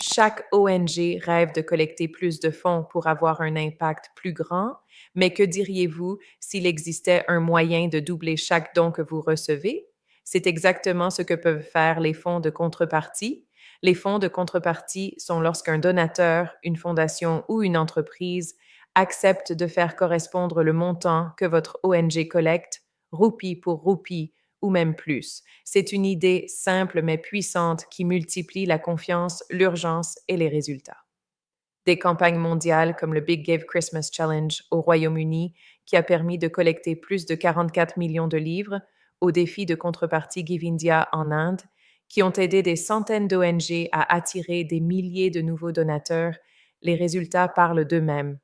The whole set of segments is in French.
Chaque ONG rêve de collecter plus de fonds pour avoir un impact plus grand, mais que diriez-vous s'il existait un moyen de doubler chaque don que vous recevez? C'est exactement ce que peuvent faire les fonds de contrepartie. Les fonds de contrepartie sont lorsqu'un donateur, une fondation ou une entreprise accepte de faire correspondre le montant que votre ONG collecte, roupie pour roupie, ou même plus. C'est une idée simple mais puissante qui multiplie la confiance, l'urgence et les résultats. Des campagnes mondiales comme le Big Give Christmas Challenge au Royaume-Uni, qui a permis de collecter plus de 44 millions de livres, au défi de contrepartie Give India en Inde, qui ont aidé des centaines d'ONG à attirer des milliers de nouveaux donateurs, les résultats parlent d'eux-mêmes.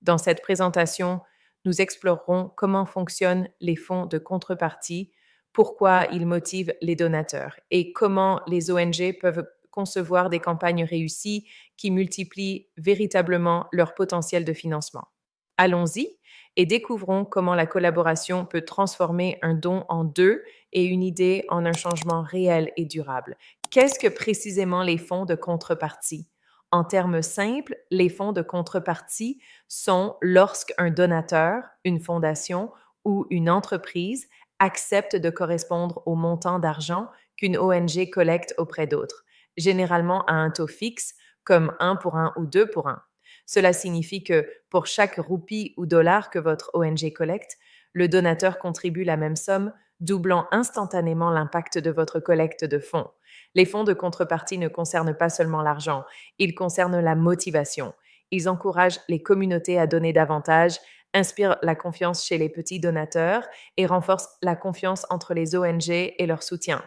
Dans cette présentation, nous explorerons comment fonctionnent les fonds de contrepartie, pourquoi ils motivent les donateurs et comment les ONG peuvent concevoir des campagnes réussies qui multiplient véritablement leur potentiel de financement. Allons-y et découvrons comment la collaboration peut transformer un don en deux et une idée en un changement réel et durable. Qu'est-ce que précisément les fonds de contrepartie? En termes simples, les fonds de contrepartie sont lorsqu'un donateur, une fondation ou une entreprise accepte de correspondre au montant d'argent qu'une ONG collecte auprès d'autres, généralement à un taux fixe, comme 1 pour 1 ou 2 pour 1. Cela signifie que pour chaque roupie ou dollar que votre ONG collecte, le donateur contribue la même somme, doublant instantanément l'impact de votre collecte de fonds. Les fonds de contrepartie ne concernent pas seulement l'argent, ils concernent la motivation. Ils encouragent les communautés à donner davantage, inspirent la confiance chez les petits donateurs et renforcent la confiance entre les ONG et leur soutien.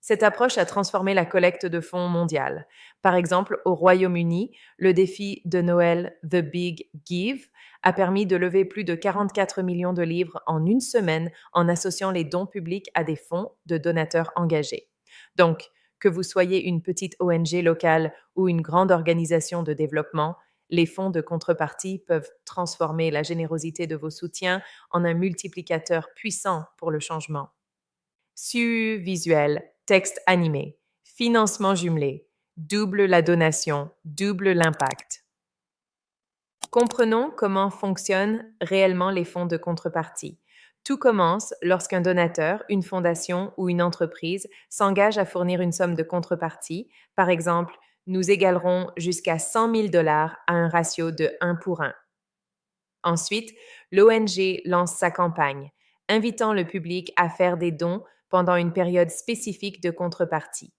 Cette approche a transformé la collecte de fonds mondiale. Par exemple, au Royaume-Uni, le défi de Noël The Big Give a permis de lever plus de 44 millions de livres en une semaine en associant les dons publics à des fonds de donateurs engagés. Donc, que vous soyez une petite ONG locale ou une grande organisation de développement, les fonds de contrepartie peuvent transformer la générosité de vos soutiens en un multiplicateur puissant pour le changement. SU visuel, texte animé, financement jumelé, double la donation, double l'impact. Comprenons comment fonctionnent réellement les fonds de contrepartie. Tout commence lorsqu'un donateur, une fondation ou une entreprise s'engage à fournir une somme de contrepartie. Par exemple, nous égalerons jusqu'à 100 000 dollars à un ratio de 1 pour 1. Ensuite, l'ONG lance sa campagne, invitant le public à faire des dons pendant une période spécifique de contrepartie.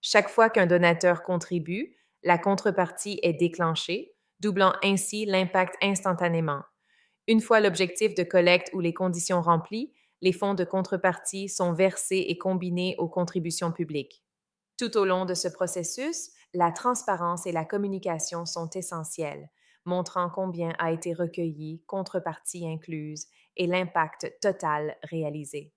Chaque fois qu'un donateur contribue, la contrepartie est déclenchée, doublant ainsi l'impact instantanément. Une fois l'objectif de collecte ou les conditions remplies, les fonds de contrepartie sont versés et combinés aux contributions publiques. Tout au long de ce processus, la transparence et la communication sont essentielles, montrant combien a été recueilli, contrepartie incluse, et l'impact total réalisé.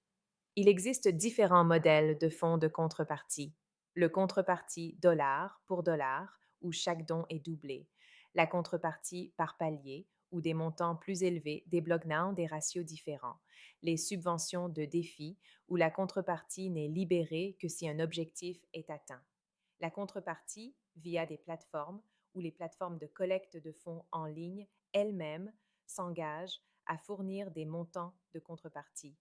Il existe différents modèles de fonds de contrepartie. Le contrepartie dollar pour dollar, où chaque don est doublé. La contrepartie par palier, où des montants plus élevés débloquent des ratios différents. Les subventions de défi, où la contrepartie n'est libérée que si un objectif est atteint. La contrepartie via des plateformes, où les plateformes de collecte de fonds en ligne elles-mêmes s'engagent à fournir des montants de contrepartie,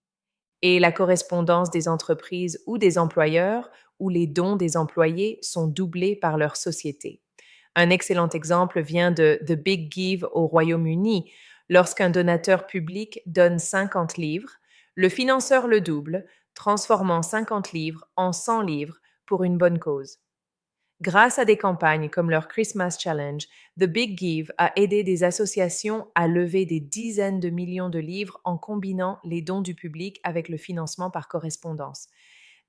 et la correspondance des entreprises ou des employeurs, où les dons des employés sont doublés par leur société. Un excellent exemple vient de The Big Give au Royaume-Uni. Lorsqu'un donateur public donne 50 livres, le financeur le double, transformant 50 livres en 100 livres pour une bonne cause. Grâce à des campagnes comme leur Christmas Challenge, The Big Give a aidé des associations à lever des dizaines de millions de livres en combinant les dons du public avec le financement par correspondance.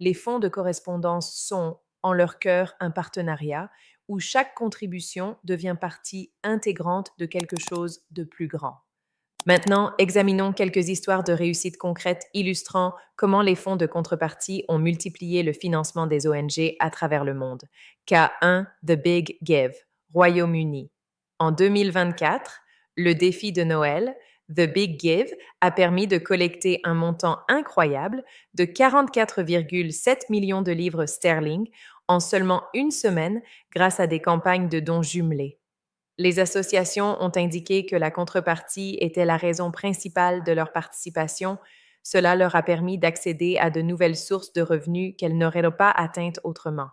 Les fonds de correspondance sont, en leur cœur, un partenariat où chaque contribution devient partie intégrante de quelque chose de plus grand. Maintenant, examinons quelques histoires de réussite concrètes illustrant comment les fonds de contrepartie ont multiplié le financement des ONG à travers le monde. Cas 1, The Big Give, Royaume-Uni. En 2024, le défi de Noël, The Big Give, a permis de collecter un montant incroyable de 44,7 millions de livres sterling en seulement une semaine grâce à des campagnes de dons jumelés. Les associations ont indiqué que la contrepartie était la raison principale de leur participation. Cela leur a permis d'accéder à de nouvelles sources de revenus qu'elles n'auraient pas atteintes autrement.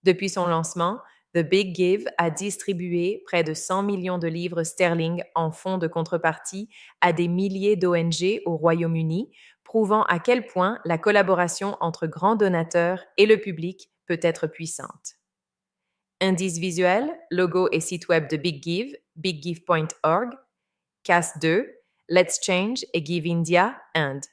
Depuis son lancement, The Big Give a distribué près de 100 millions de livres sterling en fonds de contrepartie à des milliers d'ONG au Royaume-Uni, prouvant à quel point la collaboration entre grands donateurs et le public peut être puissante. Indice visuel, logo et site web de Big Give, biggive.org, CAS 2, Let's Change et Give India, Inde.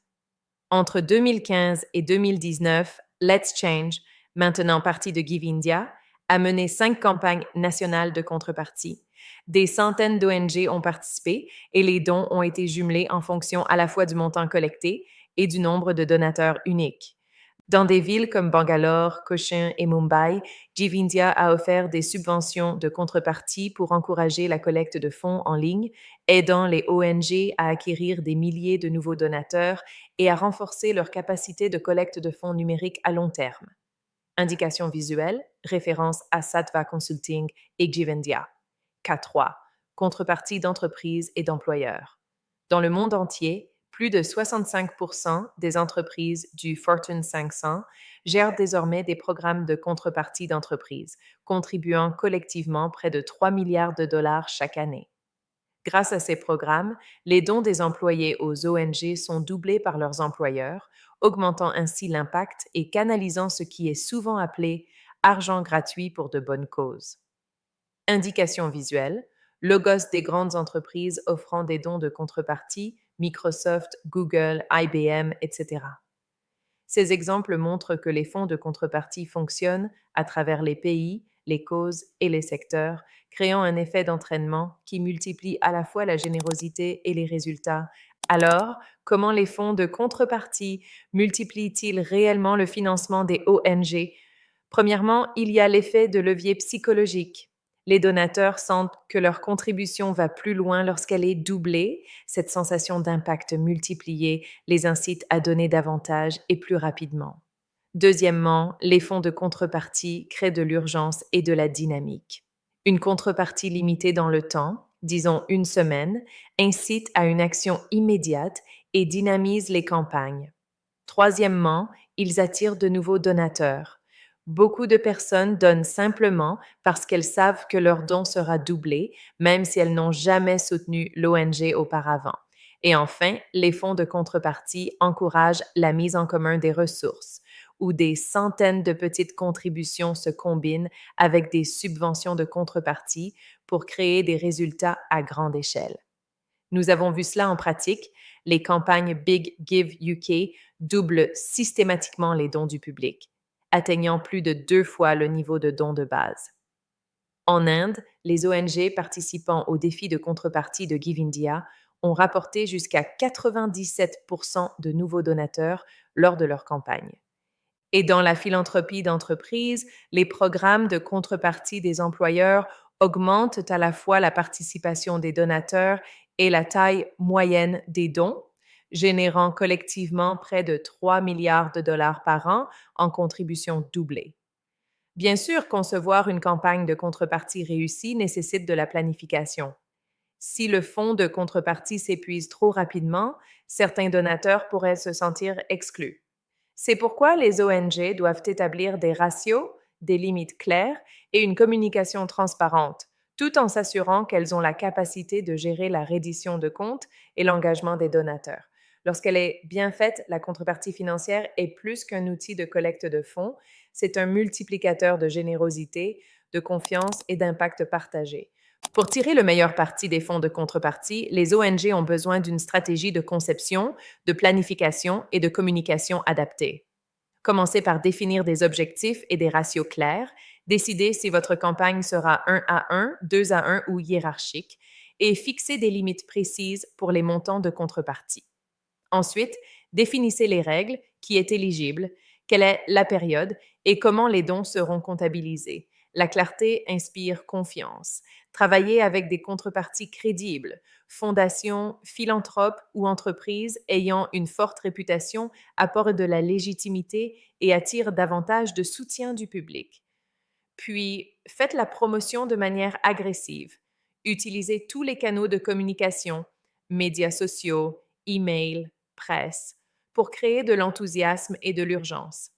Entre 2015 et 2019, Let's Change, maintenant partie de Give India, a mené 5 campagnes nationales de contrepartie. Des centaines d'ONG ont participé et les dons ont été jumelés en fonction à la fois du montant collecté et du nombre de donateurs uniques. Dans des villes comme Bangalore, Cochin et Mumbai, Give India a offert des subventions de contrepartie pour encourager la collecte de fonds en ligne, aidant les ONG à acquérir des milliers de nouveaux donateurs et à renforcer leur capacité de collecte de fonds numériques à long terme. Indication visuelle, référence à Sattva Consulting et Give India. K3. Contrepartie d'entreprises et d'employeurs. Dans le monde entier, plus de 65% des entreprises du Fortune 500 gèrent désormais des programmes de contrepartie d'entreprises, contribuant collectivement près de 3 milliards de dollars chaque année. Grâce à ces programmes, les dons des employés aux ONG sont doublés par leurs employeurs, augmentant ainsi l'impact et canalisant ce qui est souvent appelé argent gratuit pour de bonnes causes. Indication visuelle, logos des grandes entreprises offrant des dons de contrepartie, Microsoft, Google, IBM, etc. Ces exemples montrent que les fonds de contrepartie fonctionnent à travers les pays, les causes et les secteurs, créant un effet d'entraînement qui multiplie à la fois la générosité et les résultats. Alors, comment les fonds de contrepartie multiplient-ils réellement le financement des ONG? Premièrement, il y a l'effet de levier psychologique. Les donateurs sentent que leur contribution va plus loin lorsqu'elle est doublée. Cette sensation d'impact multiplié les incite à donner davantage et plus rapidement. Deuxièmement, les fonds de contrepartie créent de l'urgence et de la dynamique. Une contrepartie limitée dans le temps, disons une semaine, incite à une action immédiate et dynamise les campagnes. Troisièmement, ils attirent de nouveaux donateurs. Beaucoup de personnes donnent simplement parce qu'elles savent que leur don sera doublé, même si elles n'ont jamais soutenu l'ONG auparavant. Et enfin, les fonds de contrepartie encouragent la mise en commun des ressources, où des centaines de petites contributions se combinent avec des subventions de contrepartie pour créer des résultats à grande échelle. Nous avons vu cela en pratique. Les campagnes Big Give UK doublent systématiquement les dons du public, atteignant plus de 2 fois le niveau de dons de base. En Inde, les ONG participant au défi de contrepartie de Give India ont rapporté jusqu'à 97% de nouveaux donateurs lors de leur campagne. Et dans la philanthropie d'entreprise, les programmes de contrepartie des employeurs augmentent à la fois la participation des donateurs et la taille moyenne des dons, générant collectivement près de 3 milliards de dollars par an en contributions doublées. Bien sûr, concevoir une campagne de contrepartie réussie nécessite de la planification. Si le fonds de contrepartie s'épuise trop rapidement, certains donateurs pourraient se sentir exclus. C'est pourquoi les ONG doivent établir des ratios, des limites claires et une communication transparente, tout en s'assurant qu'elles ont la capacité de gérer la reddition de comptes et l'engagement des donateurs. Lorsqu'elle est bien faite, la contrepartie financière est plus qu'un outil de collecte de fonds, c'est un multiplicateur de générosité, de confiance et d'impact partagé. Pour tirer le meilleur parti des fonds de contrepartie, les ONG ont besoin d'une stratégie de conception, de planification et de communication adaptée. Commencez par définir des objectifs et des ratios clairs, décidez si votre campagne sera 1 à 1, 2 à 1 ou hiérarchique, et fixez des limites précises pour les montants de contrepartie. Ensuite, définissez les règles, qui est éligible, quelle est la période et comment les dons seront comptabilisés. La clarté inspire confiance. Travaillez avec des contreparties crédibles, fondations, philanthropes ou entreprises ayant une forte réputation apportent de la légitimité et attirent davantage de soutien du public. Puis, faites la promotion de manière agressive. Utilisez tous les canaux de communication, médias sociaux, email, presse, pour créer de l'enthousiasme et de l'urgence.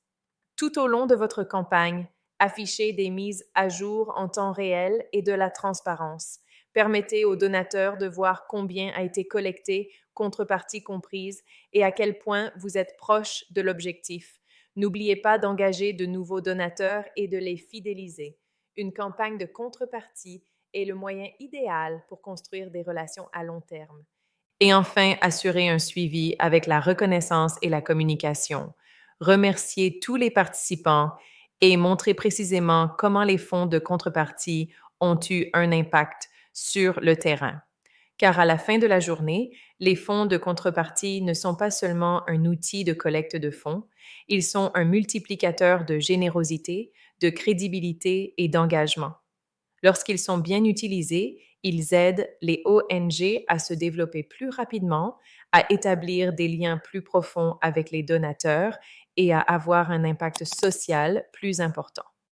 Tout au long de votre campagne, affichez des mises à jour en temps réel et de la transparence. Permettez aux donateurs de voir combien a été collecté, contrepartie comprise, et à quel point vous êtes proche de l'objectif. N'oubliez pas d'engager de nouveaux donateurs et de les fidéliser. Une campagne de contrepartie est le moyen idéal pour construire des relations à long terme. Et enfin, assurer un suivi avec la reconnaissance et la communication. Remercier tous les participants et montrer précisément comment les fonds de contrepartie ont eu un impact sur le terrain. Car à la fin de la journée, les fonds de contrepartie ne sont pas seulement un outil de collecte de fonds, ils sont un multiplicateur de générosité, de crédibilité et d'engagement. Lorsqu'ils sont bien utilisés, ils aident les ONG à se développer plus rapidement, à établir des liens plus profonds avec les donateurs et à avoir un impact social plus important.